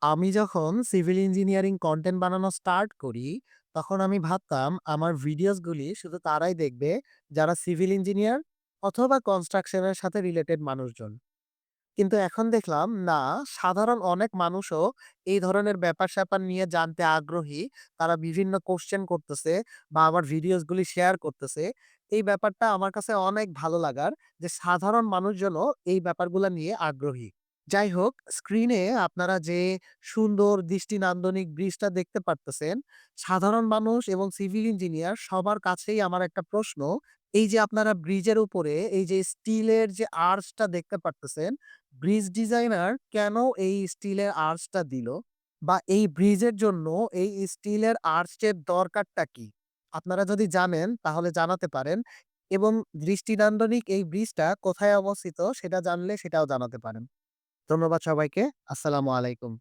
আমি যখন civil engineering content বানানো স্টার্ট করি, তখন আমি ভাবতাম আমার ভিডিওসগুলি শুধু তারাই দেখবে যারা সিভিল ইঞ্জিনিয়ার অথবা কনস্ট্রাকশন এর সাথে রিলেটেড মানুষজন। কিন্তু এখন দেখলাম না, সাধারণ অনেক মানুষও এই ধরনের ব্যাপার-স্যাপার নিয়ে জানতে আগ্রহী। তারা বিভিন্ন কোয়েশ্চেন করতেছে বা আমার ভিডিওসগুলি শেয়ার করতেছে। এই ব্যাপারটা আমার কাছে অনেক ভালো লাগার যে সাধারণ মানুষজনও এই ব্যাপারগুলা নিয়ে আগ্রহী। যাই হোক, স্ক্রিনে আপনারা যে সুন্দর দৃষ্টিনান্দনিক ব্রিজটা দেখতে পারতেছেন, সাধারণ মানুষ এবং সিভিল ইঞ্জিনিয়ার সবার কাছেই আমার একটা প্রশ্ন, এই যে আপনারা ব্রিজের উপরে এই যে স্টিলের যে আর্চটা দেখতে পারতেছেন, ব্রিজ ডিজাইনার কেন এই স্টিলের আর্চটা দিল? বা এই ব্রিজের জন্য এই স্টিলের আর্চের দরকারটা কি? আপনারা যদি জানেন তাহলে জানাতে পারেন এবং দৃষ্টিনান্দনিক এই ব্রিজটা কোথায় অবস্থিত সেটা জানলে সেটাও জানাতে পারেন। ধন্যবাদ সবাইকে। আসসালামু আলাইকুম।